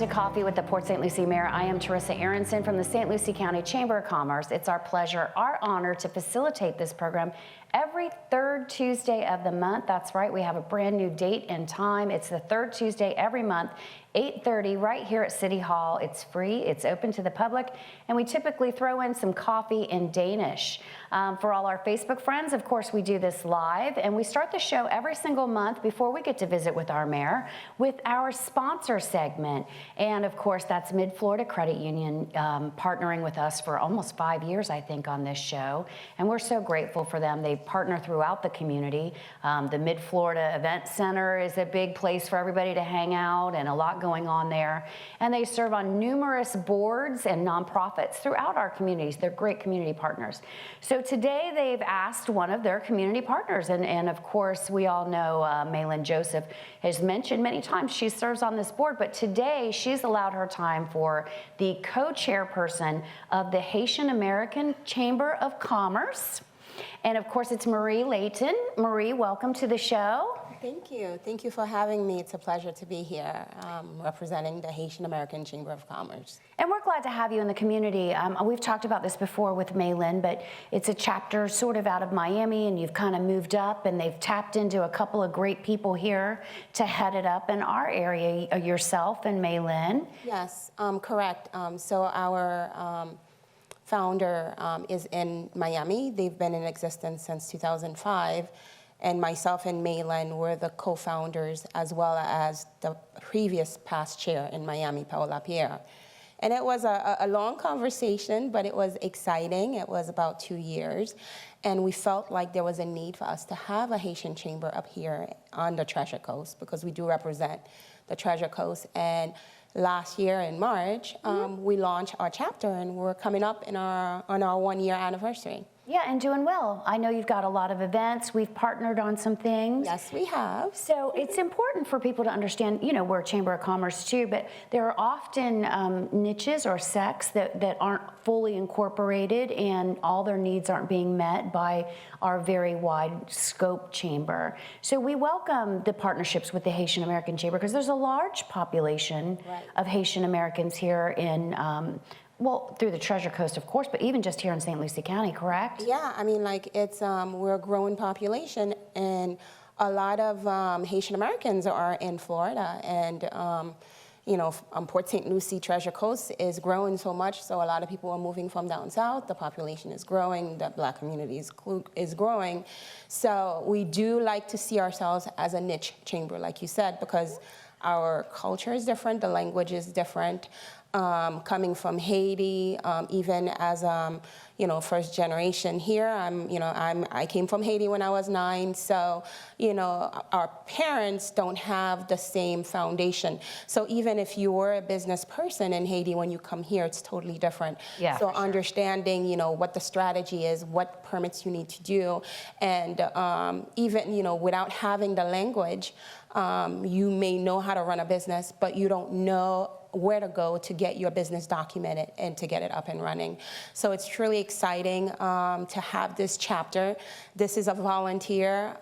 Coffee with the Port St. Lucie Mayor. I am Teresa Aronson from the St. Lucie County Chamber of Commerce. It's our pleasure, our honor to facilitate this program every third Tuesday of the month. That's right, we have a brand new date and time. It's the third Tuesday every month, 8:30 right here at City Hall. It's free, it's open to the public, and we typically throw in some coffee in Danish. For all our Facebook friends, of course, we do this live, and we start the show every single month before we get to visit with our mayor with our sponsor segment. And of course, that's Mid-Florida Credit Union partnering with us for almost 5 years, I think, on this show. And we're so grateful for them. They partner throughout the community. The Mid-Florida Event Center is a big place for everybody to hang out and a lot going on there. And they serve on numerous boards and nonprofits throughout our communities. They're great community partners. So today they've asked one of their community partners, and of course we all know Malin Joseph has mentioned many times she serves on this board, but today she's allowed her time for the co-chairperson of the Haitian American Chamber of Commerce. And of course, it's Marie Layton. Marie, welcome to the show. Thank you. Thank you for having me. It's a pleasure to be here representing the Haitian American Chamber of Commerce. And we're glad to have you in the community. We've talked about this before with Malin, but it's a chapter sort of out of Miami, and you've kind of moved up, and they've tapped into a couple of great people here to head it up in our area, yourself and Malin. Yes, correct. So our founder is in Miami. They've been in existence since 2005. And myself and Malin were the co-founders, as well as the previous past chair in Miami, Paola Pierre. And it was a long conversation, but it was exciting. It was about 2 years. And we felt like there was a need for us to have a Haitian chamber up here on the Treasure Coast, because we do represent the Treasure Coast. And last year in March, we launched our chapter, and we're coming up on our 1-year anniversary. Yeah, and doing well. I know you've got a lot of events. We've partnered on some things. Yes, we have. So it's important for people to understand, you know, we're a Chamber of Commerce too, but there are often niches or sects that aren't fully incorporated, and all their needs aren't being met by our very wide scope chamber. So we welcome the partnerships with the Haitian American Chamber, because there's a large population of Haitian Americans here in well, through the Treasure Coast, of course, but even just here in St. Lucie County, correct? Yeah, I mean, like, it's, we're a growing population, and a lot of Haitian Americans are in Florida, and, you know, Port St. Lucie, Treasure Coast is growing so much, so a lot of people are moving from down south. The population is growing, the Black community is growing. So we do like to see ourselves as a niche chamber, like you said, because our culture is different, the language is different. Coming from Haiti, even as you know, first generation here, I came from Haiti when I was 9, so you know, our parents don't have the same foundation. So even if you were a business person in Haiti, when you come here, it's totally different. Yeah, so understanding, you know, what the strategy is, what permits you need to do, and even, you know, without having the language, you may know how to run a business, but you don't know where to go to get your business documented and to get it up and running. So it's truly exciting to have this chapter. This is a volunteer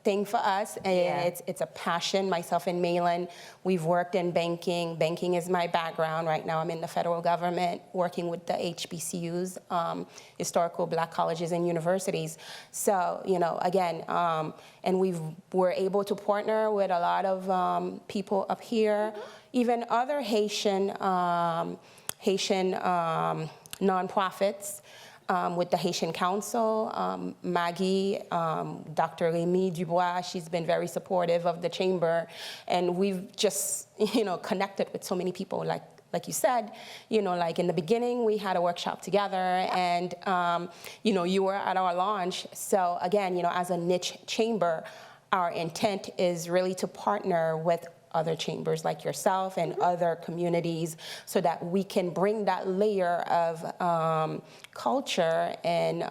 thing for us, and it's a passion. Myself and Malin, we've worked in banking. Banking is my background. Right now I'm in the federal government working with the HBCUs, historical Black colleges and universities. So, you know, again, and we're able to partner with a lot of people up here, even other Haitian nonprofits. With the Haitian Council, Maggie, Dr. Rémi Dubois, she's been very supportive of the chamber, and we've just, you know, connected with so many people. Like you said, you know, like in the beginning, we had a workshop together, and you know, you were at our launch. So again, you know, as a niche chamber, our intent is really to partner with other chambers like yourself and other communities, so that we can bring that layer of culture and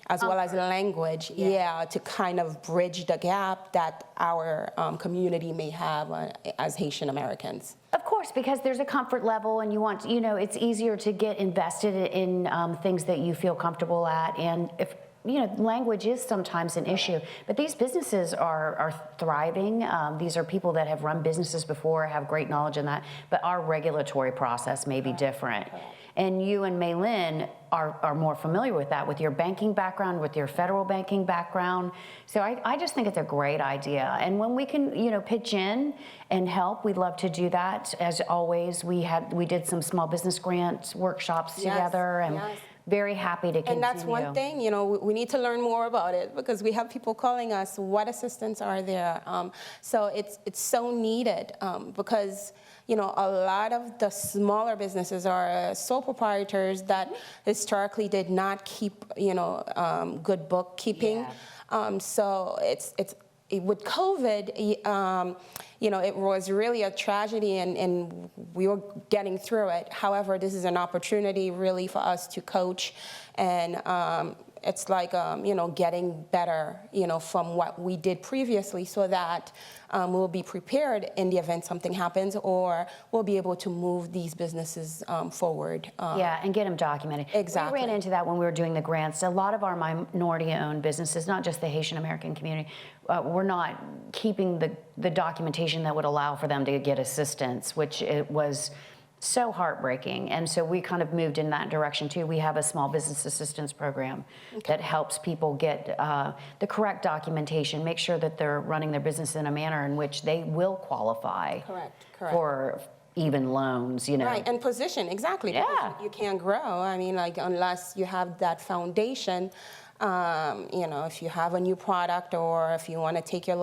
as well as language, to kind of bridge the gap that our community may have as Haitian Americans. Of course, because there's a comfort level, and you want, you know, it's easier to get invested in things that you feel comfortable at, and if language is sometimes an issue, but these businesses are thriving. These are people that have run businesses before, have great knowledge in that, but our regulatory process may be different. And you and Maylin are more familiar with that, with your banking background, with your federal banking background. So I just think it's a great idea. And when we can, pitch in and help, we'd love to do that. As always, we did some small business grant workshops together, and very happy to continue. And that's one thing, we need to learn more about it, because we have people calling us, what assistance are there? So it's so needed, because a lot of the smaller businesses are sole proprietors that historically did not keep, good bookkeeping. So it's with COVID, it was really a tragedy, and we were getting through it. However, this is an opportunity really for us to coach, and it's like, getting better, from what we did previously, so that we'll be prepared in the event something happens, or we'll be able to move these businesses forward. And get them documented. Exactly. We ran into that when we were doing the grants. A lot of our minority-owned businesses, not just the Haitian American community, we're not keeping the documentation that would allow for them to get assistance, which it was so heartbreaking. And so we kind of moved in that direction too. We have a small business assistance program that helps people get the correct documentation, make sure that they're running their business in a manner in which they will qualify for even loans, Right, and position, exactly. Yeah. Because you can't grow, unless you have that foundation. If you have a new product, or if you want to take your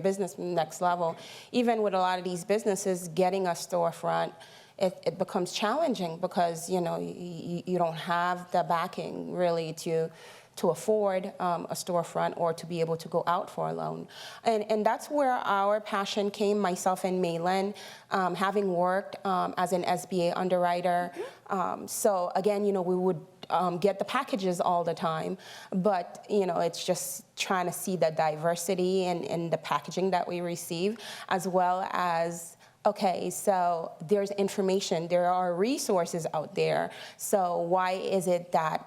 business next level, even with a lot of these businesses, getting a storefront, it becomes challenging, because you don't have the backing really to afford a storefront, or to be able to go out for a loan. And that's where our passion came, myself and Maylin, having worked as an SBA underwriter. So again, we would get the packages all the time, but it's just trying to see the diversity in the packaging that we receive, as well as, okay, so there's information, there are resources out there, so why is it that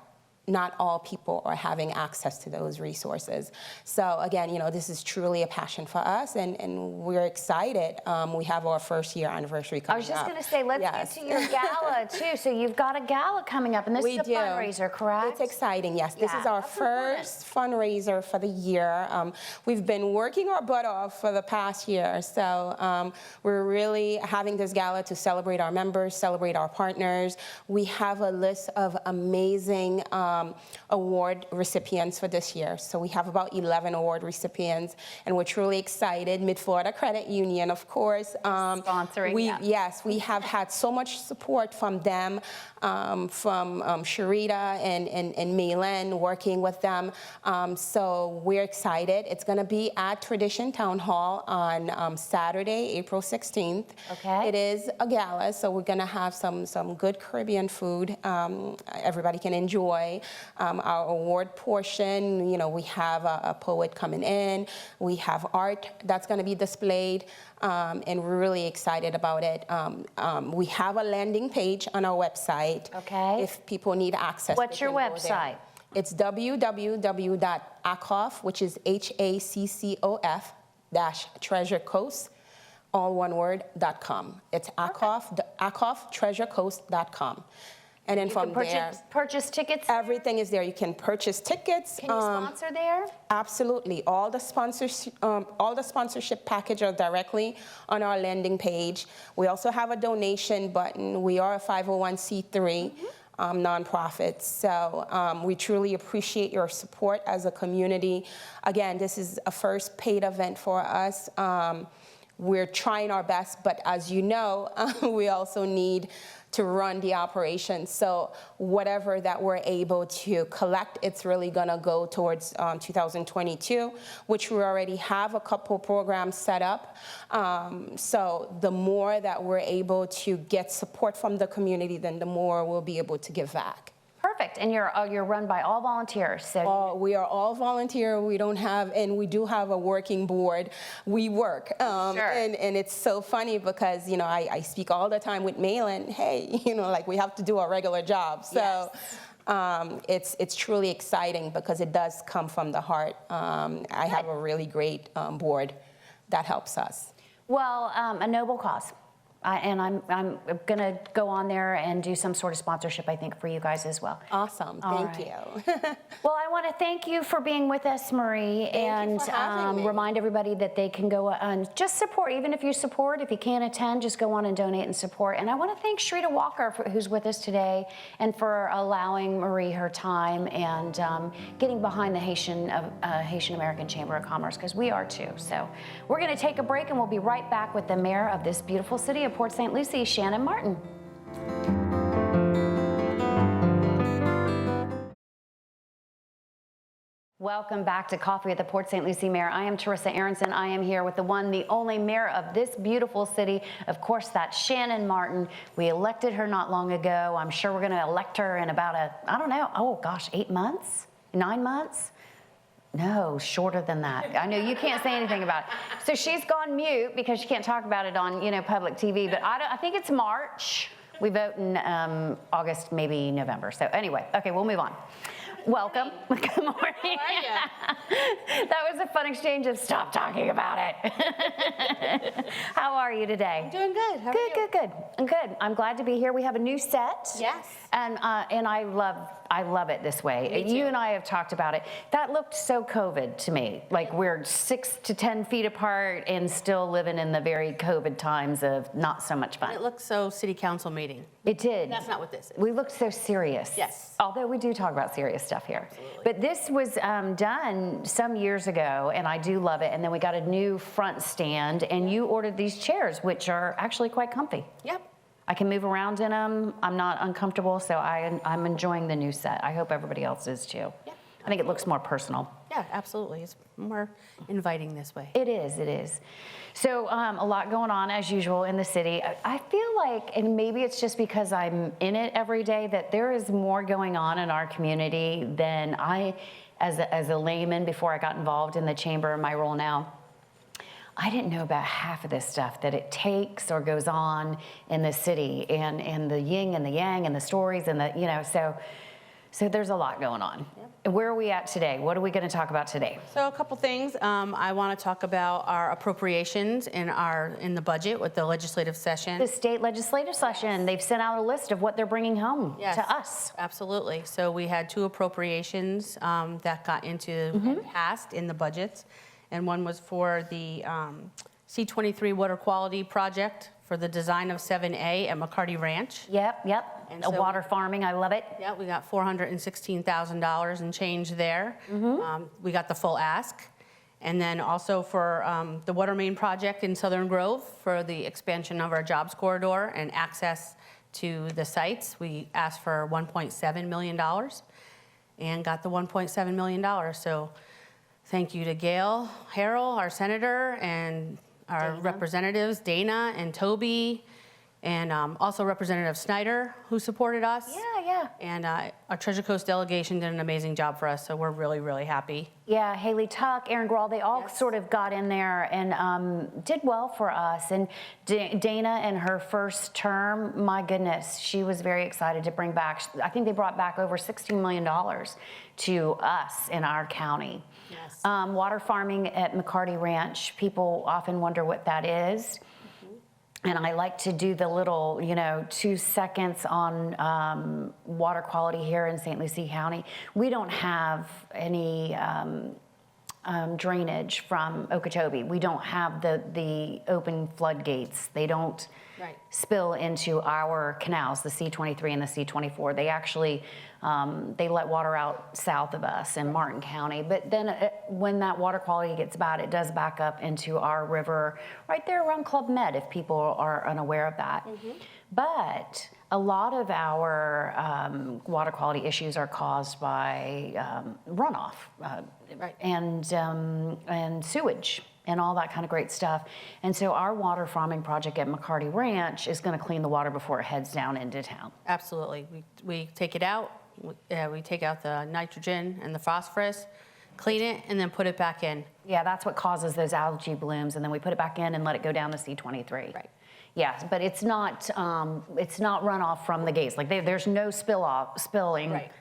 not all people are having access to those resources? So again, this is truly a passion for us, and we're excited. We have our first year anniversary coming up. I was just going to say, let's get to your gala too. So you've got a gala coming up, and this is a fundraiser, correct? It's exciting, yes. This is our first fundraiser for the year. We've been working our butt off for the past year, so we're really having this gala to celebrate our members, celebrate our partners. We have a list of amazing award recipients for this year. So we have about 11 award recipients, and we're truly excited. Mid-Florida Credit Union, of course. Sponsoring, Yes, we have had so much support from them, from Sharita and Maylin, working with them. So we're excited. It's going to be at Tradition Town Hall on Saturday, April 16th. Okay. It is a gala, so we're going to have some good Caribbean food everybody can enjoy. Our award portion, we have a poet coming in. We have art that's going to be displayed, and we're really excited about it. We have a landing page on our website. Okay. If people need access. What's your website? It's www.accof, which is HACCOF -treasurecoast, all one word, .com. It's accoftreasurecoast.com. And then from there, purchase tickets. Everything is there. You can purchase tickets. Can you sponsor there? Absolutely. All the sponsorship package are directly on our landing page. We also have a donation button. We are a 501c3 nonprofit, so we truly appreciate your support as a community. Again, this is a first paid event for us. We're trying our best, but as you know, we also need to run the operation. So whatever that we're able to collect, it's really gonna go towards 2022, which we already have a couple programs set up. So the more that we're able to get support from the community, then the more we'll be able to give back. Perfect, and you're run by all volunteers. So we are all volunteer. We don't have, and we do have a working board. We work, and it's so funny because I speak all the time with Maylin. Hey, like we have to do our regular job. So it's truly exciting because it does come from the heart. I have a really great board that helps us. Well, a noble cause. I'm going to go on there and do some sort of sponsorship, I think, for you guys as well. Awesome. Thank you. Well, I want to thank you for being with us, Marie, and for having me. remind everybody that they can go and just support. Even if you support, if you can't attend, just go on and donate and support. And I want to thank Shrita Walker, who's with us today, and for allowing Marie her time and getting behind the Haitian American Chamber of Commerce, because we are too. So we're going to take a break, and we'll be right back with the mayor of this beautiful city of Port St. Lucie, Shannon Martin. Welcome back to Coffee at the Port St. Lucie Mayor. I am Teresa Aronson. I am here with the one, the only mayor of this beautiful city. Of course, that's Shannon Martin. We elected her not long ago. I'm sure we're going to elect her in about I don't know, oh gosh, 8 months? 9 months? No, shorter than that. I know you can't say anything about it. So she's gone mute because she can't talk about it on, public TV, but I think it's March. We vote in August, maybe November. So anyway, okay, we'll move on. Welcome. Good morning. How are you? That was a fun exchange of stop talking about it. How are you today? Doing good. How are you? Good. I'm glad to be here. We have a new set. Yes. And I love it this way. Me too. You and I have talked about it. That looked so COVID to me. Like we're 6 to 10 feet apart and still living in the very COVID times of not so much fun. It looks so city council meeting. It did. That's not what this is. We looked so serious. Yes. Although we do talk about serious stuff here. Absolutely. But this was done some years ago, and I do love it. And then we got a new front stand, and you ordered these chairs, which are actually quite comfy. Yep. I can move around in them. I'm not uncomfortable, so I'm enjoying the new set. I hope everybody else is too. Yeah. I think it looks more personal. Yeah, absolutely. It's more inviting this way. It is. So a lot going on as usual in the city. I feel like, and maybe it's just because I'm in it every day, that there is more going on in our community than I, as a layman before I got involved in the chamber, my role now, I didn't know about half of this stuff that it takes or goes on in the city, and the yin and the yang and the stories and the, so there's a lot going on. Yep. Where are we at today? What are we going to talk about today? So a couple things. I want to talk about our appropriations in the budget with the legislative session. The state legislative session, they've sent out a list of what they're bringing home Yes, to us. Absolutely. So we had 2 appropriations that got into and passed in the budgets. And one was for the C-23 water quality project for the design of 7A at McCarty Ranch. Yep. And A so- water farming, I love it. Yeah, we got $416,000 and change there. We got the full ask. And then also for the water main project in Southern Grove for the expansion of our jobs corridor and access to the sites, we asked for $1.7 million and got the $1.7 million. So thank you to Gail Harrell, our senator, and our representatives, Dana and Toby, and also Representative Snyder, who supported us. Yeah. And our Treasure Coast delegation did an amazing job for us, so we're really, really happy. Yeah, Haley Tuck, Aaron Grawl, they all Yes. sort of got in there and did well for us. And Dana, in her first term, my goodness, she was very excited to bring back, I think they brought back over $16 million to us in our county. Yes. Water farming at McCarty Ranch, people often wonder what that is. And I like to do the little, 2 seconds on water quality here in St. Lucie County. We don't have any drainage from Okeechobee. We don't have the open floodgates. They don't Right. spill into our canals, the C-23 and the C-24. They actually, they let water out south of us in Martin County. But then when that water quality gets bad, it does back up into our river right there around Club Med, if people are unaware of that. But a lot of our water quality issues are caused by runoff Right. and sewage and all that kind of great stuff. And so our water farming project at McCarty Ranch is going to clean the water before it heads down into town. Absolutely. We take it out. We take out the nitrogen and the phosphorus, clean it, and then put it back in. Yeah, that's what causes those algae blooms, and then we put it back in and let it go down to C-23. Right. Yes, but it's not runoff from the gates. Like there's no spilling. Right.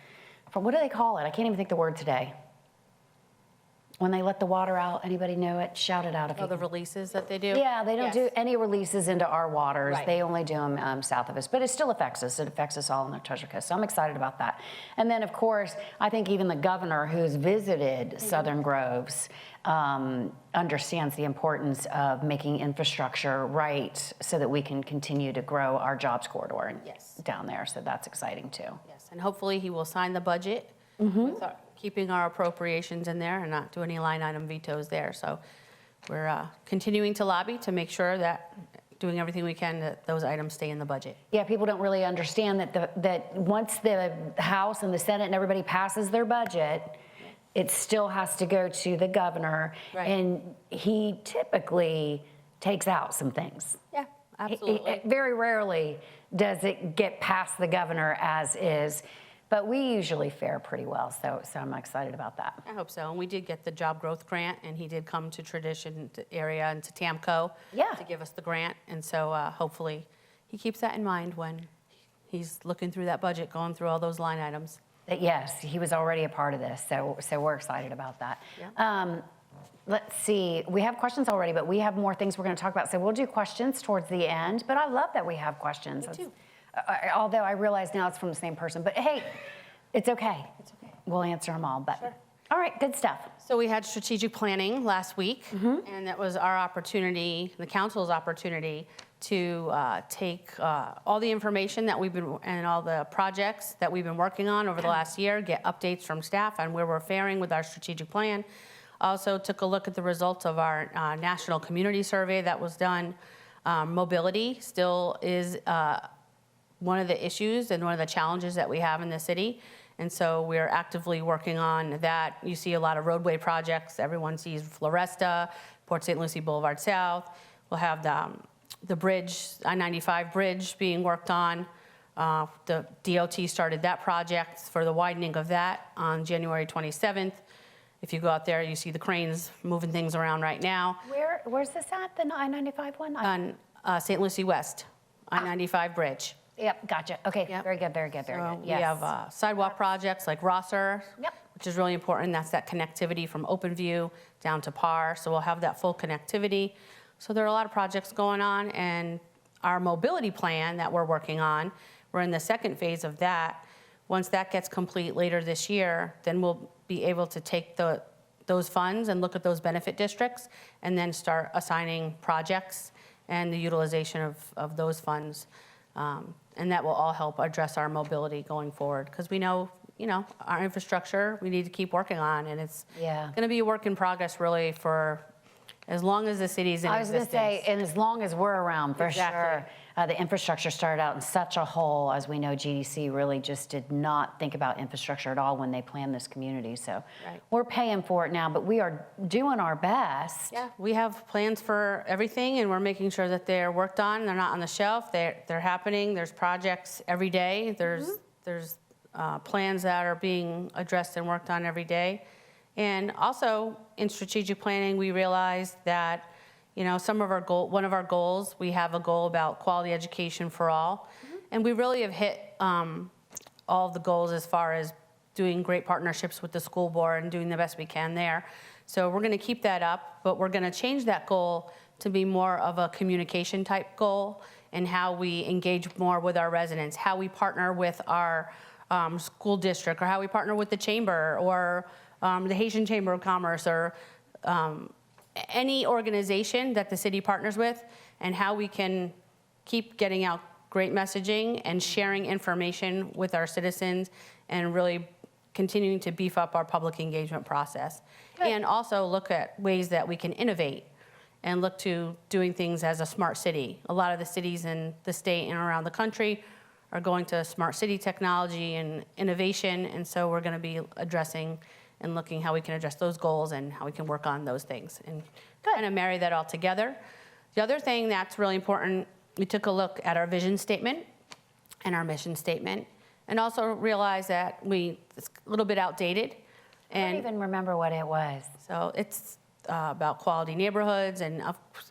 what do they call it? I can't even think the word today. When they let the water out, anybody know it? Shout it out if you The can. releases that they do? Yeah, they don't Yes. do any releases into our waters. Right. They only do them south of us, but it still affects us. It affects us all on the Treasure Coast. So I'm excited about that. And then, of course, I think even the governor who's visited Southern Groves understands the importance of making infrastructure right so that we can continue to grow our jobs corridor down there. So that's exciting too. Yes, and hopefully he will sign the budget, with keeping our appropriations in there and not do any line item vetoes there. So we're continuing to lobby to make sure that, doing everything we can, that those items stay in the budget. Yeah, people don't really understand that once the House and the Senate and everybody passes their budget, it still has to go to the governor, Right. and he typically takes out some things. Yeah, absolutely. Very rarely does it get past the governor as is, but we usually fare pretty well, so I'm excited about that. I hope so. And we did get the job growth grant, and he did come to Tradition area and to TAMCO Yeah. to give us the grant. And so hopefully he keeps that in mind when he's looking through that budget, going through all those line items. Yes, he was already a part of this, so we're excited about that. Yeah. Let's see, we have questions already, but we have more things we're going to talk about. So we'll do questions towards the end, but I love that we have questions. Me too. Although I realize now it's from the same person, but hey, it's okay. It's okay. We'll answer them all, but. Sure. All right, good stuff. So we had strategic planning last week, Mm-hmm. and that was our opportunity, the council's opportunity, to take all the information that we've been, and all the projects that we've been working on over the last year, get updates from staff on where we're faring with our strategic plan. Also took a look at the results of our national community survey that was done. Mobility still is one of the issues and one of the challenges that we have in the city. And so we're actively working on that. You see a lot of roadway projects. Everyone sees Floresta, Port St. Lucie Boulevard South. We'll have the bridge, I-95 bridge being worked on. The DOT started that project for the widening of that on January 27th. If you go out there, you see the cranes moving things around right now. Where's this at, the I-95 one? On St. Lucie West, I-95 bridge. Yep, gotcha. Okay, Yep. very good, very good, very So good. we Yes. have sidewalk projects like Rosser, Yep. which is really important. That's that connectivity from Openview down to Parr. So we'll have that full connectivity. So there are a lot of projects going on, and our mobility plan that we're working on, we're in the second phase of that. Once that gets complete later this year, then we'll be able to take those funds and look at those benefit districts and then start assigning projects and the utilization of those funds. And that will all help address our mobility going forward, because we know, our infrastructure, we need to keep working on, and it's going to be a work in progress really for as long as the city's in existence. I was going to say, and as long as we're around, for Exactly. sure. The infrastructure started out in such a hole. As we know, GDC really just did not think about infrastructure at all when they planned this community. So Right. we're paying for it now, but we are doing our best. Yeah, we have plans for everything, and we're making sure that they're worked on. They're not on the shelf. They're happening. There's projects every day. There's plans that are being addressed and worked on every day. And also in strategic planning, we realized that one of our goals, we have a goal about quality education for all, and we really have hit all of the goals as far as doing great partnerships with the school board and doing the best we can there. So we're going to keep that up, but we're going to change that goal to be more of a communication type goal, and how we engage more with our residents, how we partner with our school district, or how we partner with the chamber, or the Haitian Chamber of Commerce, or any organization that the city partners with, and how we can keep getting out great messaging and sharing information with our citizens, and really continuing to beef up our public engagement process. Good. And also look at ways that we can innovate and look to doing things as a smart city. A lot of the cities in the state and around the country are going to smart city technology and innovation, and so we're going to be addressing and looking how we can address those goals and how we can work on those things and kind of marry that all together. The other thing that's really important, we took a look at our vision statement and our mission statement, and also realized that it's a little bit outdated. I don't even remember what it was. So it's about quality neighborhoods, and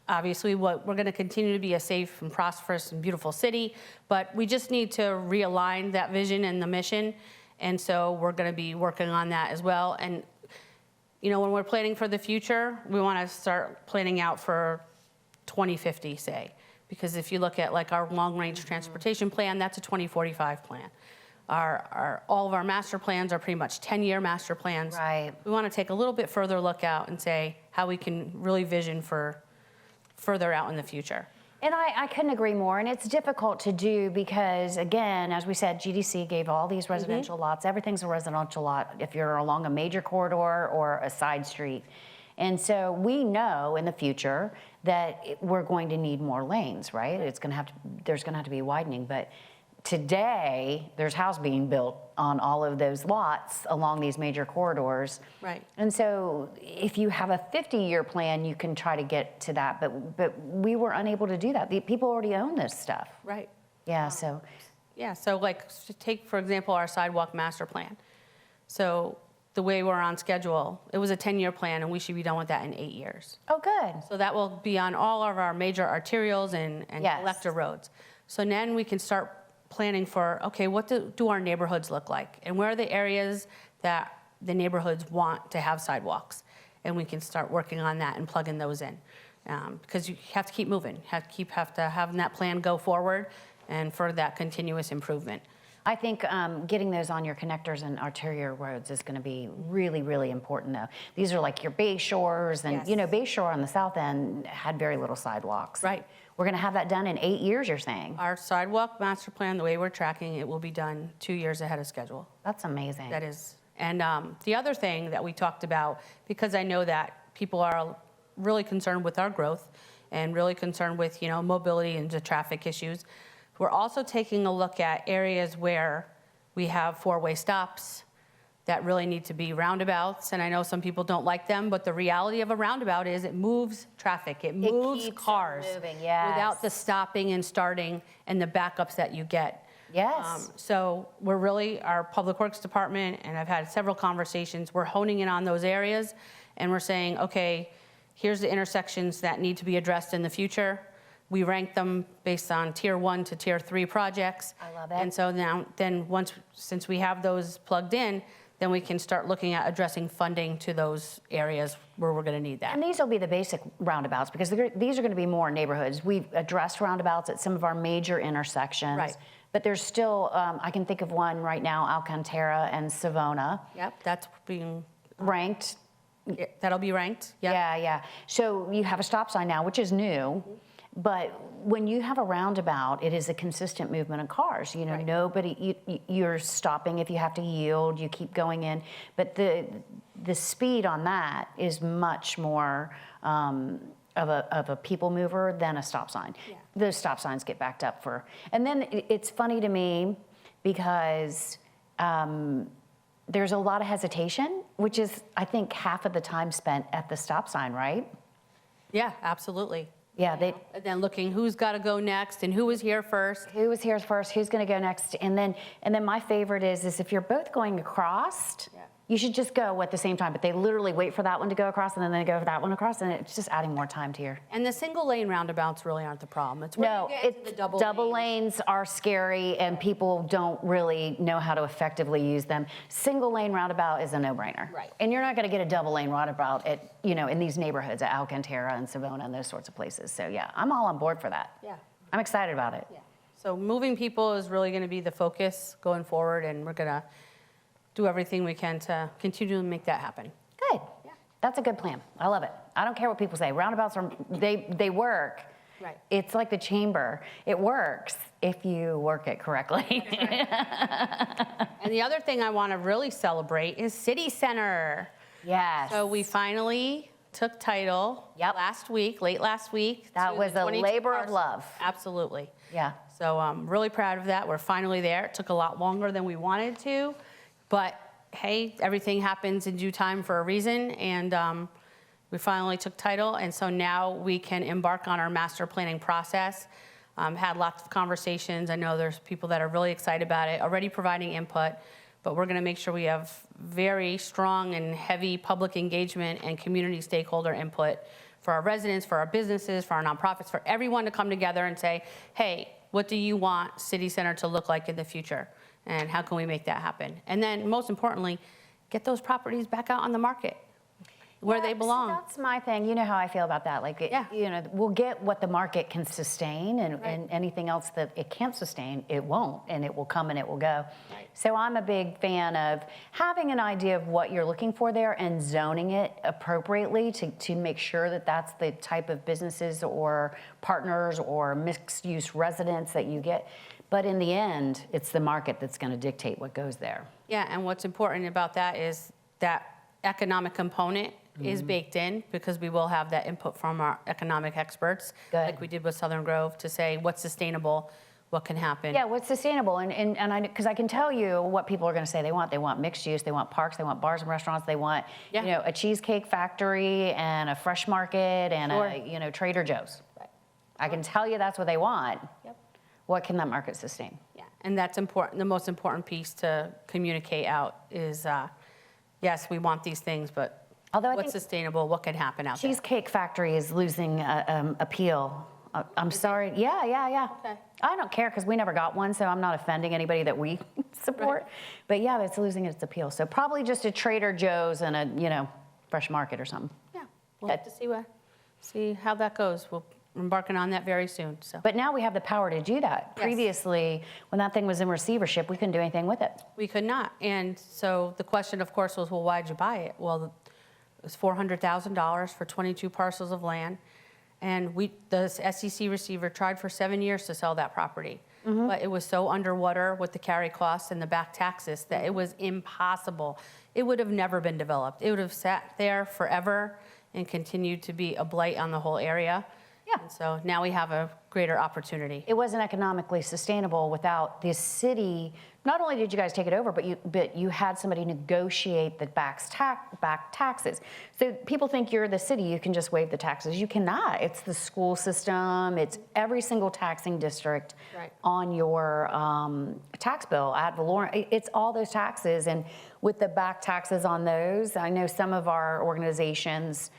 obviously we're going to continue to be a safe and prosperous and beautiful city, but we just need to realign that vision and the mission And so we're going to be working on that as well. And, you know, when we're planning for the future, we want to start planning out for 2050, say. Because if you look at like our long-range transportation plan, that's a 2045 plan. All of our master plans are pretty much 10-year master plans. Right. We want to take a little bit further look out and say how we can really vision for further out in the future. And I couldn't agree more. And it's difficult to do because, again, as we said, GDC gave all these residential lots. Everything's a residential lot if you're along a major corridor or a side street. And so we know in the future that we're going to need more lanes, right? There's going to have to be widening. But today, there's house being built on all of those lots along these major corridors. Right. And so if you have a 50-year plan, you can try to get to that. But we were unable to do that. The people already own this stuff. Right. Yeah, so. Yeah, so like take, for example, our sidewalk master plan. So the way we're on schedule, it was a 10-year plan, and we should be done with that in 8 years. Oh, good. So that will be on all of our major arterials and Yes. collector roads. So then we can start planning for, okay, what do our neighborhoods look like? And where are the areas that the neighborhoods want to have sidewalks? And we can start working on that and plugging those in. Because you have to keep moving, have to have that plan go forward and for that continuous improvement. I think getting those on your connectors and arterial roads is going to be really, really important, though. These are like your bay shores, and Yes. you know, Bay Shore on the south end had very little sidewalks. Right. We're going to have that done in 8 years, you're saying? Our sidewalk master plan, the way we're tracking, it will be done 2 years ahead of schedule. That's amazing. That is. And the other thing that we talked about, because I know that people are really concerned with our growth and really concerned with, you know, mobility and the traffic issues, we're also taking a look at areas where we have four-way stops that really need to be roundabouts. And I know some people don't like them, but the reality of a roundabout is it moves traffic, it moves keeps cars them moving, yes. without the stopping and starting and the backups that you get. Yes. So we're really, our Public Works Department, and I've had several conversations, we're honing in on those areas, and we're saying, okay, here's the intersections that need to be addressed in the future. We rank them based on tier 1 to tier 3 projects. I love it. And so now, since we have those plugged in, then we can start looking at addressing funding to those areas where we're going to need that. And these will be the basic roundabouts because these are going to be more neighborhoods. We've addressed roundabouts at some of our major intersections. Right. But there's still, I can think of one right now, Alcantara and Savona, Yep, that's being, ranked. that'll be ranked. Yep. Yeah. So you have a stop sign now, which is new. But when you have a roundabout, it is a consistent movement of cars. You know, Right. nobody, you're stopping if you have to yield, you keep going in. But the speed on that is much more of a people mover than a stop sign. Yeah. Those stop signs get backed up for. And then it's funny to me because there's a lot of hesitation, which is, I think, half of the time spent at the stop sign, right? Yeah, absolutely. Yeah, And then looking who's got to go next and who was here first. who was here first, who's going to go next, and then my favorite is if you're both going across, Yeah. you should just go at the same time. But they literally wait for that one to go across, and then they go for that one across, and it's just adding more time to your. And the single lane roundabouts really aren't the problem. It's when No, you get to the double lanes are scary, and people don't really know how to effectively use them. Single lane roundabout is a no-brainer. Right. And you're not going to get a double lane roundabout at in these neighborhoods at Alcantara and Savona and those sorts of places. So yeah, I'm all on board for that. Yeah. I'm excited about it. Yeah. So moving people is really going to be the focus going forward, and we're going to do everything we can to continue to make that happen. Good. Yeah. That's a good plan. I love it. I don't care what people say. Roundabouts they work. Right. It's like the chamber. It works if you work it correctly. And the other thing I want to really celebrate is City Center. Yes. So we finally took title Yep. late last week. That to was the a 22 labor of parcels. love. Absolutely. Yeah. So I'm really proud of that. We're finally there. It took a lot longer than we wanted to, but hey, everything happens in due time for a reason, and we finally took title, and so now we can embark on our master planning process. Had lots of conversations. I know there's people that are really excited about it, already providing input, but we're gonna make sure we have very strong and heavy public engagement and community stakeholder input for our residents, for our businesses, for our nonprofits, for everyone to come together and say, hey, what do you want City Center to look like in the future? And how can we make that happen? And then most importantly, get those properties back out on the market where they belong. See, that's my thing. You know how I feel about that. Like, Yeah. you know, we'll get what the market can sustain, and anything else that it can't sustain, it won't, and it will come and it will go. Right. So I'm a big fan of having an idea of what you're looking for there and zoning it appropriately to make sure that that's the type of businesses or partners or mixed-use residents that you get. But in the end, it's the market that's going to dictate what goes there. Yeah, and what's important about that is that economic component is baked in, because we will have that input from our economic experts, Good. like we did with Southern Grove, to say what's sustainable, what can happen. Yeah, what's sustainable, because I can tell you what people are going to say they want. They want mixed use, they want parks, they want bars and restaurants, they want Yeah. you know, a cheesecake factory and a fresh market and Sure. a, you know, Trader Joe's. I can tell you that's what they want. Yep. What can that market sustain? Yeah, and that's important. The most important piece to communicate out is, yes, we want these things, but Although I what's think sustainable, what can happen out there? Cheesecake Factory is losing appeal. I'm sorry. Yeah. Okay. I don't care because we never got one, so I'm not offending anybody that we support. Right. But yeah, it's losing its appeal. So probably just a Trader Joe's and a, you know, fresh market or something. Yeah, we'll have to see how that goes. We're embarking on that very soon, so. But now we have the power to do that. Yes. Previously, when that thing was in receivership, we couldn't do anything with it. We could not. And so the question, of course, was, well, why'd you buy it? Well, it was $400,000 for 22 parcels of land. And the SEC receiver tried for 7 years to sell that property. But it was so underwater with the carry costs and the back taxes that it was impossible. It would have never been developed. It would have sat there forever and continued to be a blight on the whole area. Yeah. And so now we have a greater opportunity. It wasn't economically sustainable without the city. Not only did you guys take it over, but you had somebody negotiate the back taxes. So people think you're the city, you can just waive the taxes. You cannot. It's the school system. It's every single taxing district Right. on your tax bill, ad valorem. It's all those taxes. And with the back taxes on those, I know some of our organizations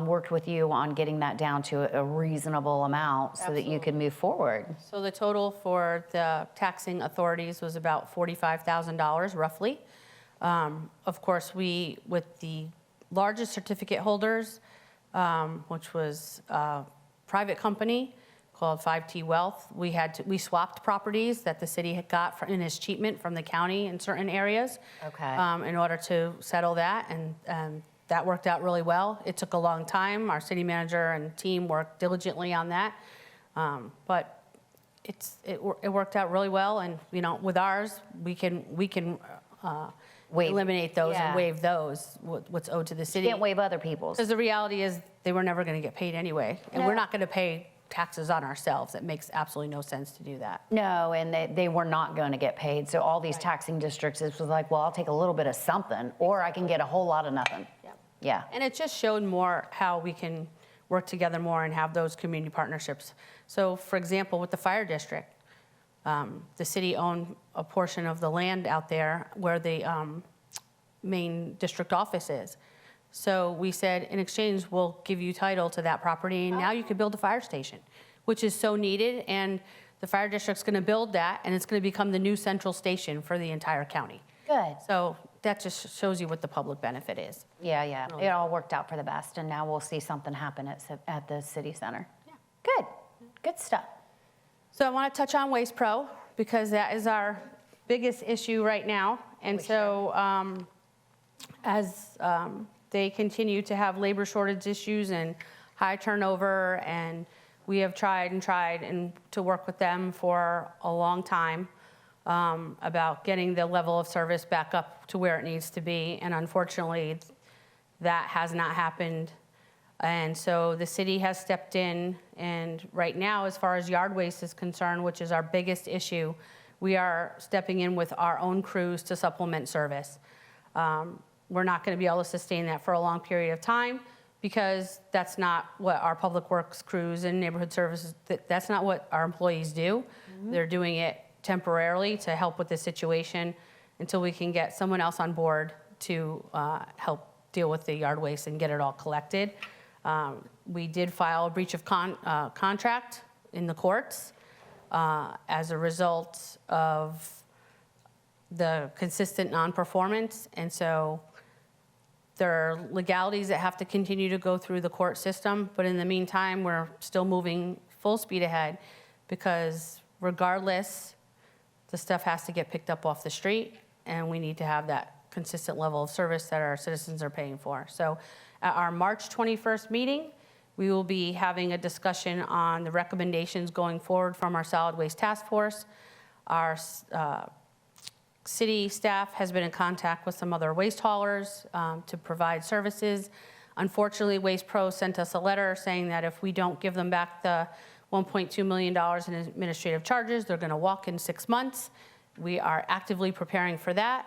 worked with you on getting that down to a reasonable amount so that you could move forward. So the total for the taxing authorities was about $45,000 roughly. Of course, with the largest certificate holders, which was a private company called 5T Wealth, we swapped properties that the city had got in escheatment from the county in certain areas. Okay. In order to settle that, and that worked out really well. It took a long time. Our city manager and team worked diligently on that, but it worked out really well. And you know, with ours, we can eliminate those and waive those what's owed to the city. Can't waive other people's. Because the reality is they were never going to get paid anyway, and No. we're not going to pay taxes on ourselves. It makes absolutely no sense to do that. No, and they were not going to get paid. So all these taxing districts, it was like, well, I'll take a little bit of something, or I can get a whole lot of nothing. Yep. Yeah. And it just showed more how we can work together more and have those community partnerships. So for example, with the fire district, the city owned a portion of the land out there where the main district office is. So we said, in exchange, we'll give you title to that property, and now you can build a fire station, which is so needed. And the fire district's going to build that, and it's going to become the new central station for the entire county. Good. So that just shows you what the public benefit is. Yeah. It all worked out for the best, and now we'll see something happen at the city center. Yeah. Good stuff. So I want to touch on Waste Pro, because that is our biggest issue right now. And so as they continue to have labor shortage issues and high turnover, and we have tried and to work with them for a long time about getting the level of service back up to where it needs to be. And unfortunately, that has not happened. And so the city has stepped in, and right now, as far as yard waste is concerned, which is our biggest issue, we are stepping in with our own crews to supplement service. We're not going to be able to sustain that for a long period of time, because that's not what our public works crews and neighborhood services, that's not what our employees do. They're doing it temporarily to help with the situation until we can get someone else on board to help deal with the yard waste and get it all collected. We did file a breach of contract in the courts. as a result of the consistent non-performance. And so there are legalities that have to continue to go through the court system, but in the meantime, we're still moving full speed ahead because regardless, the stuff has to get picked up off the street, and we need to have that consistent level of service that our citizens are paying for. So at our March 21st meeting, we will be having a discussion on the recommendations going forward from our solid waste task force. Our city staff has been in contact with some other waste haulers to provide services. Unfortunately, Waste Pro sent us a letter saying that if we don't give them back the $1.2 million in administrative charges, they're gonna walk in 6 months. We are actively preparing for that.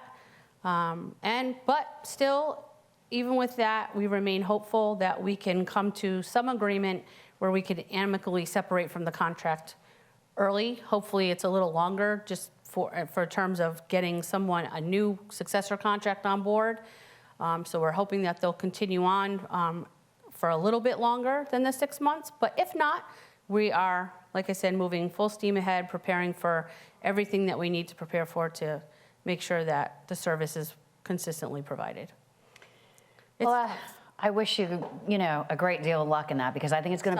But still, even with that, we remain hopeful that we can come to some agreement where we could amicably separate from the contract early. Hopefully, it's a little longer just for terms of getting someone a new successor contract on board. So we're hoping that they'll continue on for a little bit longer than the 6 months. But if not, we are, like I said, moving full steam ahead, preparing for everything that we need to prepare for to make sure that the service is consistently provided. Well, I wish you, a great deal of luck in that, because I think it's going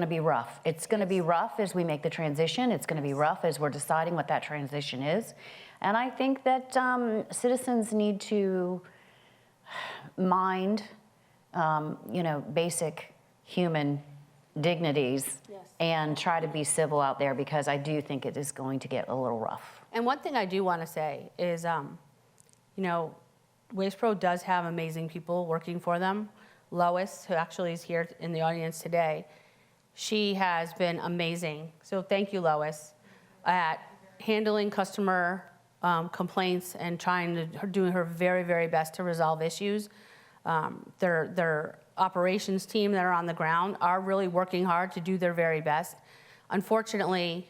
to be rough. It's going to be rough as we make the transition. It's going to be rough as we're deciding what that transition is. And I think that citizens need to mind, basic human dignities, and try to be civil out there, because I do think it is going to get a little rough. And one thing I do want to say is, Waste Pro does have amazing people working for them. Lois, who actually is here in the audience today, she has been amazing. So thank you, Lois, at handling customer complaints and doing her very, very best to resolve issues. Their operations team that are on the ground are really working hard to do their very best. Unfortunately,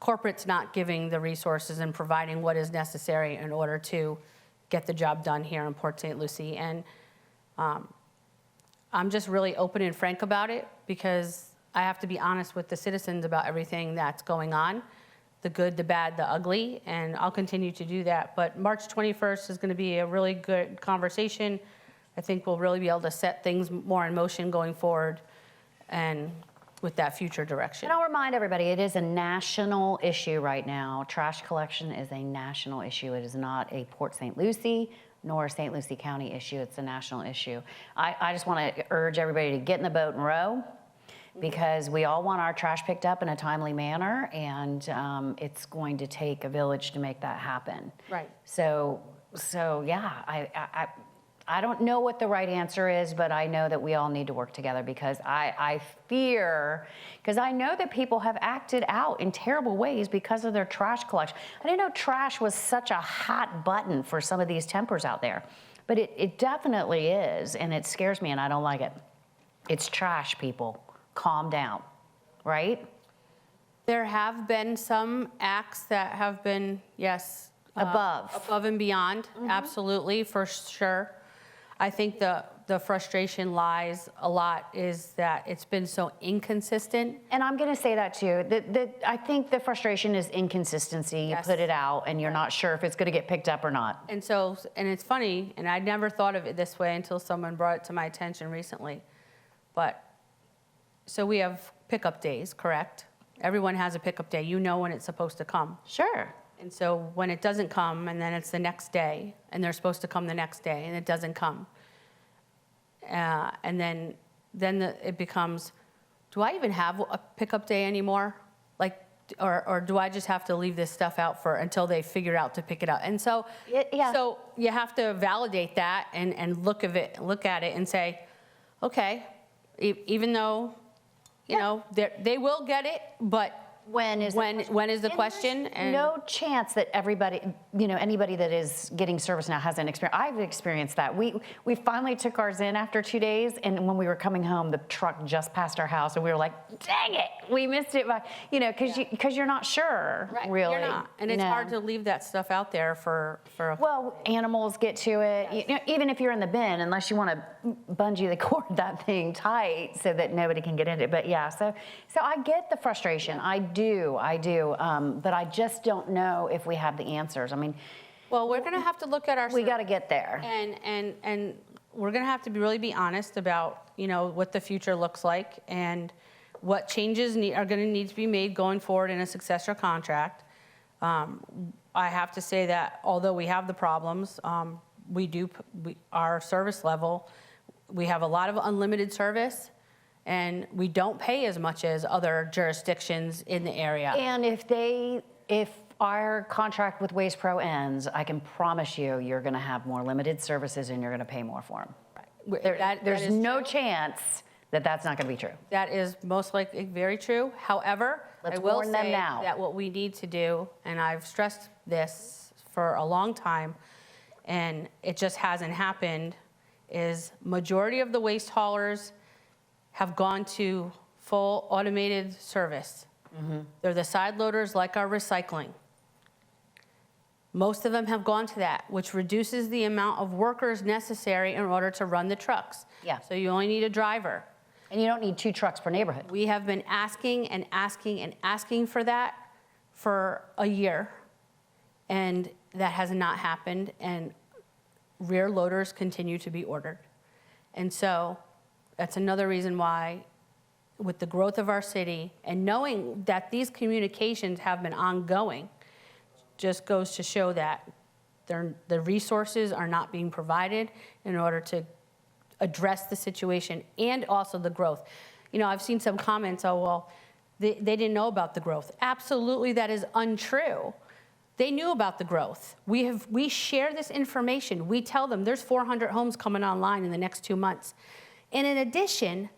corporate's not giving the resources and providing what is necessary in order to get the job done here in Port St. Lucie. And I'm just really open and frank about it, because I have to be honest with the citizens about everything that's going on, the good, the bad, the ugly, and I'll continue to do that. But March 21st is going to be a really good conversation. I think we'll really be able to set things more in motion going forward and with that future direction. And I'll remind everybody, it is a national issue right now. Trash collection is a national issue. It is not a Port St. Lucie nor a St. Lucie County issue. It's a national issue. I just want to urge everybody to get in the boat and row, because we all want our trash picked up in a timely manner, and it's going to take a village to make that happen. Right. So yeah, I don't know what the right answer is, but I know that we all need to work together, because I fear, because I know that people have acted out in terrible ways because of their trash collection. I didn't know trash was such a hot button for some of these tempers out there, but it definitely is, and it scares me, and I don't like it. It's trash, people. Calm down, right? There have been some acts that have been, yes. Above and beyond, absolutely, for sure. I think the frustration lies a lot is that it's been so inconsistent. And I'm going to say that too. I think the frustration is inconsistency. You put it out and you're not sure if it's going to get picked up or not. And so, and it's funny, and I never thought of it this way until someone brought it to my attention recently. But, so we have pickup days, correct? Everyone has a pickup day. You know when it's supposed to come. Sure. And so when it doesn't come, and then it's the next day, and they're supposed to come the next day, and it doesn't come. And then it becomes, do I even have a pickup day anymore? Like, or do I just have to leave this stuff out until they figure out to pick it up? And so, so you have to validate that and look at it and say, okay, even though, you know, they will get it, but when is the question? And no chance that everybody, anybody that is getting service now hasn't experienced. I've experienced that. We finally took ours in after 2 days, and when we were coming home, the truck just passed our house, and we were like, dang it, we missed it by, because you're not sure, really. You're not, and it's hard to leave that stuff out there for well, animals get to it. Even if you're in the bin, unless you want to bungee the cord that thing tight so that nobody can get into it. But yeah, so I get the frustration. I do, but I just don't know if we have the answers. I mean, Well, we're going to have to look at our. we got to get there. And we're going to have to really be honest about, what the future looks like and what changes are going to need to be made going forward in a successor contract. I have to say that although we have the problems, our service level, we have a lot of unlimited service, and we don't pay as much as other jurisdictions in the area. And if our contract with Waste Pro ends, I can promise you're going to have more limited services and you're going to pay more for them. There's no chance that that's not going to be true. That is most likely very true. However, Let's I will warn them say now. that what we need to do, and I've stressed this for a long time, and it just hasn't happened, is majority of the waste haulers have gone to full automated service. They're the side loaders like our recycling. Most of them have gone to that, which reduces the amount of workers necessary in order to run the trucks. Yeah. So you only need a driver. And you don't need 2 trucks per neighborhood. We have been asking and asking and asking for that for a year, and that has not happened, and rear loaders continue to be ordered. And so that's another reason why, with the growth of our city and knowing that these communications have been ongoing, just goes to show that the resources are not being provided in order to address the situation and also the growth. I've seen some comments, they didn't know about the growth. Absolutely, that is untrue. They knew about the growth. We share this information. We tell them there's 400 homes coming online in the next 2 months. And in addition,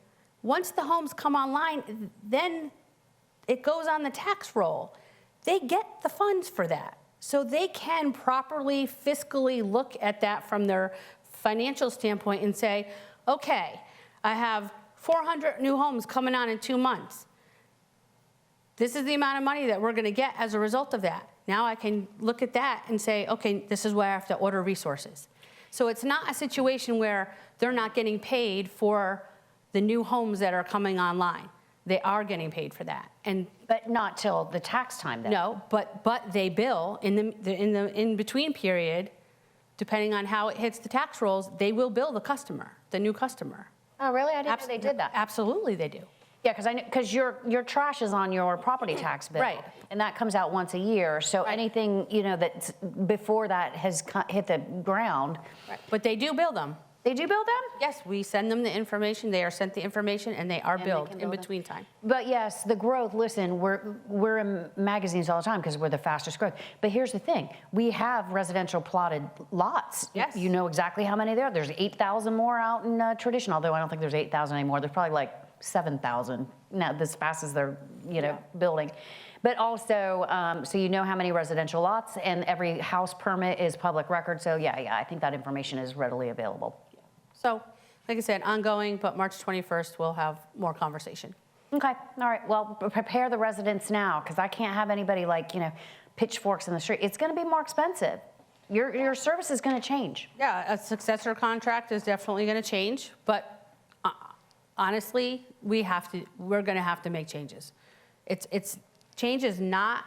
once the homes come online, then it goes on the tax roll. They get the funds for that. So they can properly fiscally look at that from their financial standpoint and say, okay, I have 400 new homes coming on in 2 months. This is the amount of money that we're going to get as a result of that. Now I can look at that and say, okay, this is where I have to order resources. So it's not a situation where they're not getting paid for the new homes that are coming online. They are getting paid for that. But not till the tax time then. No, but they bill in the in-between period, depending on how it hits the tax rolls, they will bill the new customer. Oh, really? I didn't know they did that. Absolutely, they do. Yeah, because your trash is on your property tax bill. Right. And that comes out once a year. So anything, that's before that has hit the ground. Right. But they do bill them. They do bill them? Yes, we send them the information, they are sent the information, and they are And they billed can in bill them. between time. But yes, the growth, listen, we're in magazines all the time because we're the fastest growth. But here's the thing, we have residential plotted lots. Yes. You know exactly how many there are. There's 8,000 more out in tradition, although I don't think there's 8,000 anymore. There's probably like 7,000 now, as fast as they're, building. But also, so you know how many residential lots, and every house permit is public record. So yeah, I think that information is readily available. So, like I said, ongoing, but March 21st, we'll have more conversation. Okay, all right. Well, prepare the residents now, because I can't have anybody pitchforks in the street. It's going to be more expensive. Your service is going to change. Yeah, a successor contract is definitely going to change, but honestly, we're going to have to make changes. Change is not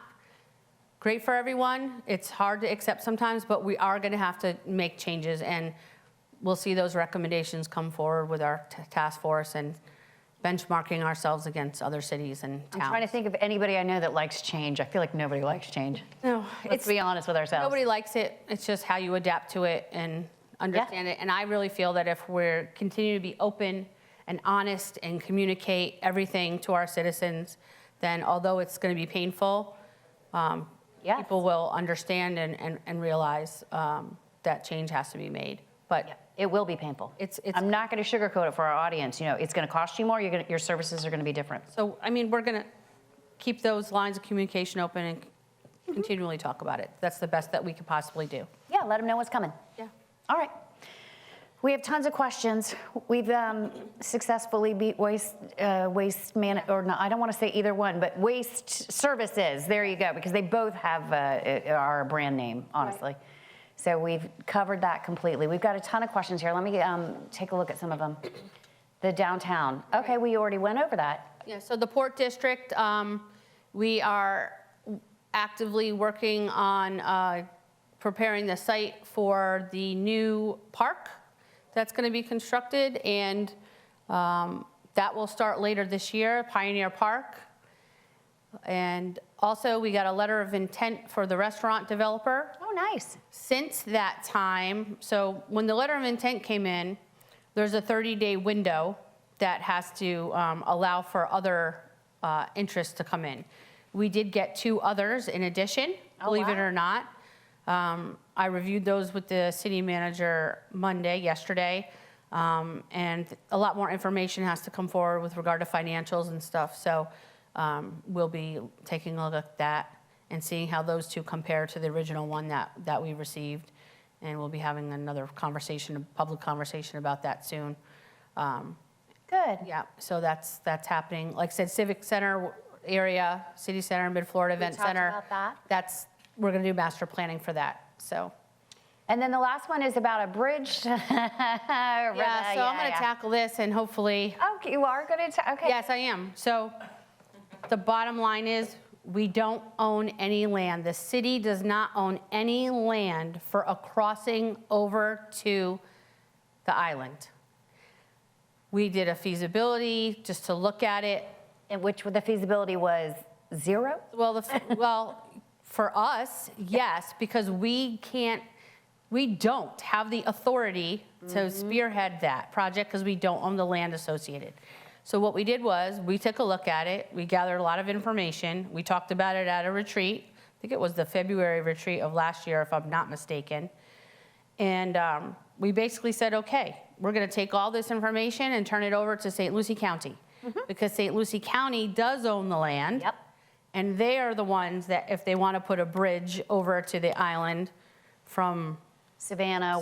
great for everyone. It's hard to accept sometimes, but we are going to have to make changes, and we'll see those recommendations come forward with our task force and benchmarking ourselves against other cities and towns. I'm trying to think of anybody I know that likes change. I feel like nobody likes change. No, Let's be honest with ourselves. Nobody likes it. It's just how you adapt to it and understand it. And I really feel that if we're continuing to be open and honest and communicate everything to our citizens, then although it's going to be painful, people will understand and realize that change has to be made. But it will be painful. I'm not going to sugarcoat it for our audience. It's going to cost you more. Your services are going to be different. So, we're going to keep those lines of communication open and continually talk about it. That's the best that we could possibly do. Yeah, let them know what's coming. Yeah. All right. We have tons of questions. We've successfully beat waste I don't want to say either one, but waste services. There you go, because they both have our brand name, honestly. Right. So we've covered that completely. We've got a ton of questions here. Let me take a look at some of them. The downtown. Okay, we already went over that. Yeah, so the Port District, We are actively working on preparing the site for the new park that's going to be constructed, and that will start later this year, Pioneer Park. And also, we got a letter of intent for the restaurant developer. Oh, nice. Since that time, so when the letter of intent came in, there's a 30-day window that has to allow for other interests to come in. We did get 2 others in addition, believe it or not. I reviewed those with the city manager yesterday, and a lot more information has to come forward with regard to financials and stuff. So we'll be taking a look at that and seeing how those 2 compare to the original one that we received. And we'll be having another conversation, a public conversation about that soon. Good. Yeah, so that's happening. Like I said, Civic Center area, City Center, Mid-Florida Event talked Center. about that. We're gonna do master planning for that, so. And then the last one is about a bridge. Yeah, so I'm gonna tackle this and hopefully, Okay, you are going to, okay. yes, I am. So the bottom line is, we don't own any land. The city does not own any land for a crossing over to the island. We did a feasibility just to look at it. In which the feasibility was 0? Well, for us, yes, because we don't have the authority to spearhead that project because we don't own the land associated. So what we did was, we took a look at it, we gathered a lot of information, we talked about it at a retreat. I think it was the February retreat of last year, if I'm not mistaken. And we basically said, okay, we're gonna take all this information and turn it over to St. Lucie County. Because St. Lucie County does own the land. Yep. And they are the ones that, if they want to put a bridge over to the island from Savannah,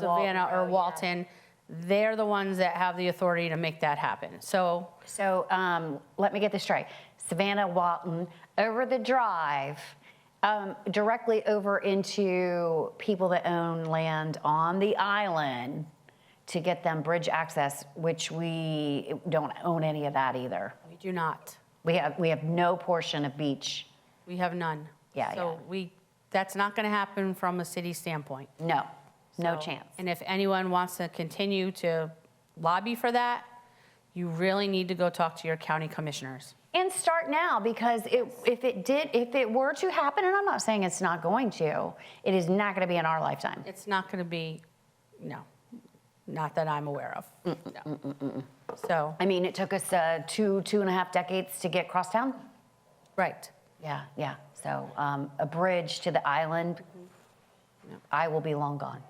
or Walton, they're the ones that have the authority to make that happen. So let me get this straight. Savannah, Walton, over the drive, directly over into people that own land on the island to get them bridge access, which we don't own any of that either. we do not. We have no portion of beach. We have none. Yeah, So that's not going to happen from a city standpoint. No So- chance. And if anyone wants to continue to lobby for that, you really need to go talk to your county commissioners. And start now, because if it were to happen, and I'm not saying it's not going to, it is not going to be in our lifetime. It's not going to be, no, not that I'm aware of. No. So, I mean, it took us 2.5 decades to get crosstown. right. Yeah. So a bridge to the island, I will be long gone.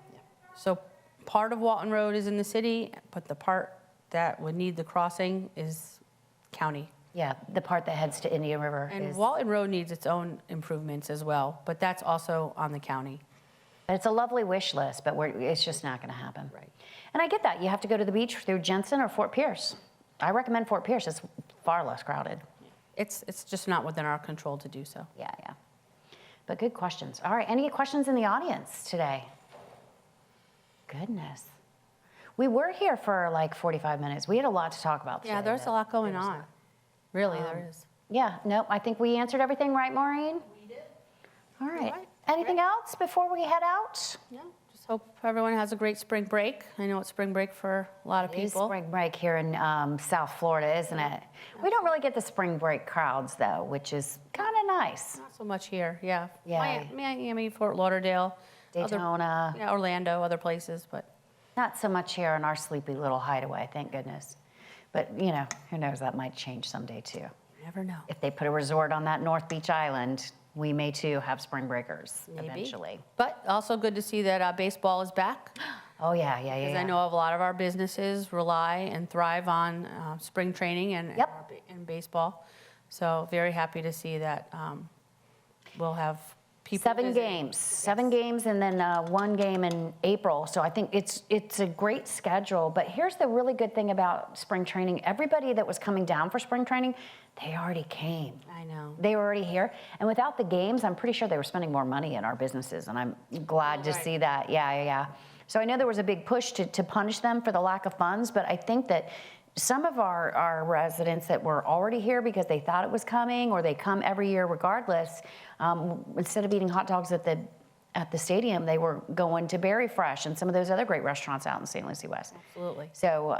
So part of Walton Road is in the city, but the part that would need the crossing is county. Yeah, the part that heads to Indian River And is. Walton Road needs its own improvements as well, but that's also on the county. It's a lovely wish list, but it's just not going to happen. Right. And I get that. You have to go to the beach through Jensen or Fort Pierce. I recommend Fort Pierce. It's far less crowded. It's just not within our control to do so. Yeah. But good questions. All right, any questions in the audience today? Goodness. We were here for like 45 minutes. We had a lot to talk about today. Yeah, there's a lot going on. Really, there is. Yeah, no, I think we answered everything right, Maureen? We did. All right. right. Anything else before we head out? Yeah, just hope everyone has a great spring break. I know it's spring break for a lot of It is people. spring break here in South Florida, isn't it? We don't really get the spring break crowds, though, which is kind of nice. Not so much here, yeah. Yeah. Miami, Fort Lauderdale. Daytona. Yeah, Orlando, other places, but Not so much here in our sleepy little hideaway, thank goodness. But, who knows, that might change someday, too. you never know. If they put a resort on that North Beach island, we may, too, have spring breakers Maybe. eventually. But also good to see that baseball is back. Oh, yeah. Because I know a lot of our businesses rely and thrive on spring training and baseball. So very happy to see that we'll have people. 7 games, 7 games, and then 1 game in April. So I think it's a great schedule. But here's the really good thing about spring training. Everybody that was coming down for spring training, they already came. I know. They were already here. And without the games, I'm pretty sure they were spending more money in our businesses. And I'm glad to see that. Yeah. So I know there was a big push to punish them for the lack of funds. But I think that some of our residents that were already here because they thought it was coming, or they come every year regardless, instead of eating hot dogs at the stadium, they were going to Berry Fresh and some of those other great restaurants out in St. Lucie West. Absolutely. So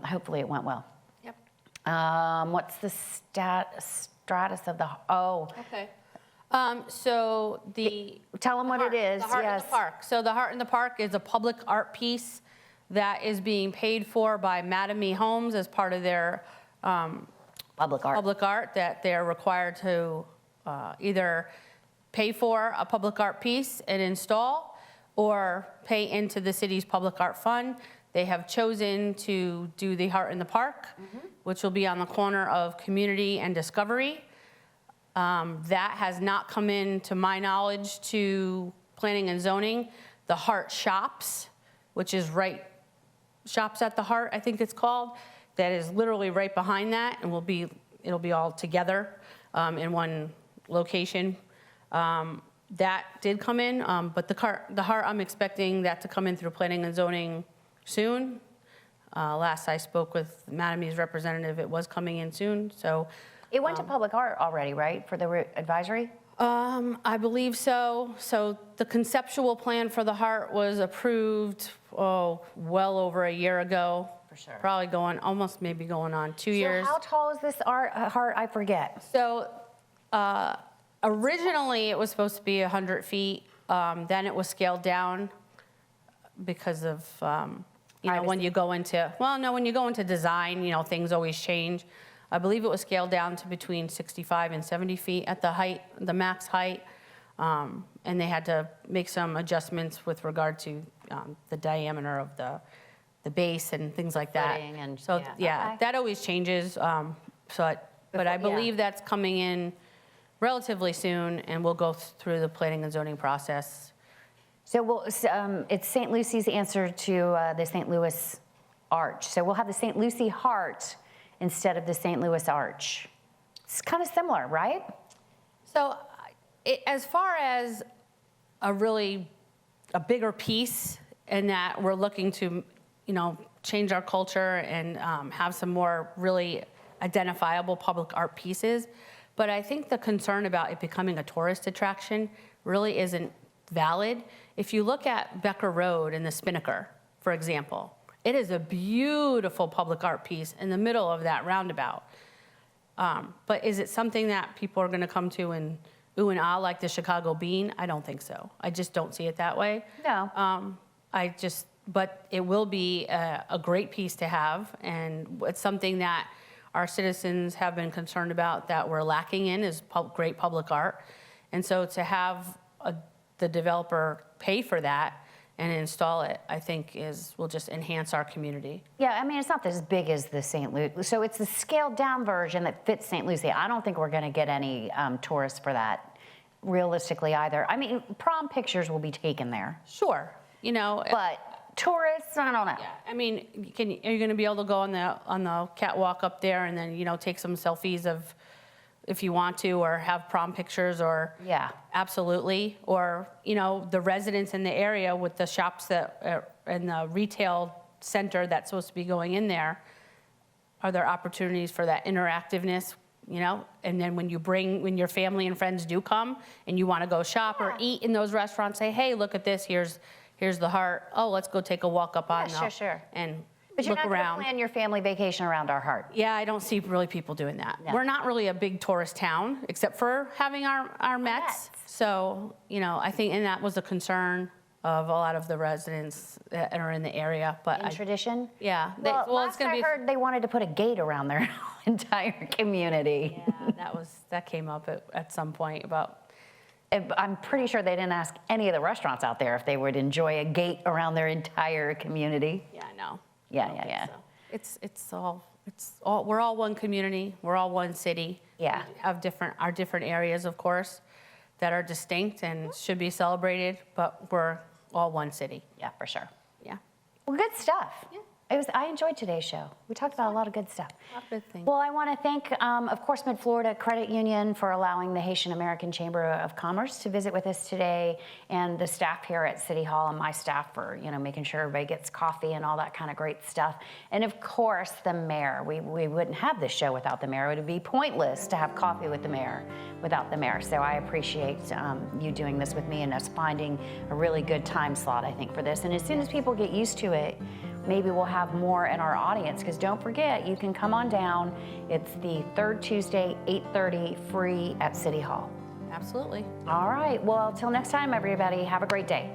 hopefully it went well. Yep. What's the status of the, Okay. So tell them what it is. The Heart in Yes. the Park. So the Heart in the Park is a public art piece that is being paid for by Madame E. Homes as part of their Public art. that they're required to either pay for a public art piece and install, or pay into the city's public art fund. They have chosen to do the Heart in the Park, which will be on the corner of Community and Discovery. That has not come in, to my knowledge, to Planning and Zoning. The Heart Shops, which is Shops at the Heart, I think it's called, that is literally right behind that, and it'll be all together in one location. That did come in, but the Heart, I'm expecting that to come in through Planning and Zoning soon. Last I spoke with Madame E's representative, it was coming in soon, so. It went to public art already, right, for the advisory? I believe so. So the conceptual plan for the Heart was approved, well over a year ago. For sure. Probably maybe going on 2 years. So how tall is this heart? I forget. So originally it was supposed to be 100 feet. Then it was scaled down because of, when you go into design, things always change. I believe it was scaled down to between 65 and 70 feet at the max height. And they had to make some adjustments with regard to the diameter of the base and things like that. Footing and- So, yeah, okay. that always changes. But I believe that's coming in relatively soon, and we'll go through the planning and zoning process. So it's St. Lucie's answer to the St. Louis Arch. So we'll have the St. Lucie Heart instead of the St. Louis Arch. It's kind of similar, right? So as far as a bigger piece, in that we're looking to, change our culture and have some more really identifiable public art pieces. But I think the concern about it becoming a tourist attraction really isn't valid. If you look at Becker Road and the Spinnaker, for example, it is a beautiful public art piece in the middle of that roundabout. But is it something that people are going to come to and ooh and ah like the Chicago Bean? I don't think so. I just don't see it that way. No. But it will be a great piece to have, and it's something that our citizens have been concerned about that we're lacking in is great public art. And so to have the developer pay for that and install it, I think will just enhance our community. Yeah, I mean, it's not as big as the St. Lucie. So it's the scaled down version that fits St. Lucie. I don't think we're going to get any tourists for that, realistically, either. I mean, prom pictures will be taken there. Sure, But tourists, I don't know. Yeah, I mean, are you going to be able to go on the catwalk up there and then take some selfies of, if you want to, or have prom pictures, or Yeah. Absolutely, or the residents in the area with the shops and the retail center that's supposed to be going in there. Are there opportunities for that interactiveness? And then when your family and friends do come and you want to go shop or eat in those restaurants, say, hey, look at this. Here's the Heart. Oh, let's go take a walk up on Sure. and But you're look not going to around. plan your family vacation around our Heart. Yeah, I don't see really people doing that. No. We're not really a big tourist town, except for having our Mets. Mets. So, I think, and that was a concern of a lot of the residents that are in the area. But Tradition? yeah. Well, it's last going to I be. heard they wanted to put a gate around their entire community. Yeah, that came up at some point about. I'm pretty sure they didn't ask any of the restaurants out there if they would enjoy a gate around their entire community. Yeah, no. Yeah. So it's all we're all one community. We're all one city. Yeah. We have our different areas, of course, that are distinct and should be celebrated, but we're all one city. Yeah, for sure. Yeah. Well, good stuff. Yeah. I enjoyed today's show. We talked about a lot of good stuff. A lot of good things. Well, I want to thank, of course, Mid-Florida Credit Union for allowing the Haitian American Chamber of Commerce to visit with us today, and the staff here at City Hall and my staff for, making sure everybody gets coffee and all that kind of great stuff. And of course, the mayor. We wouldn't have this show without the mayor. It would be pointless to have coffee with the mayor without the mayor. So I appreciate you doing this with me and us finding a really good time slot, I think, for this. And as soon as people get used to it, maybe we'll have more in our audience, because don't forget, you can come on down. It's the third Tuesday, 8:30, free at City Hall. Absolutely. All right, well, till next time, everybody, have a great day.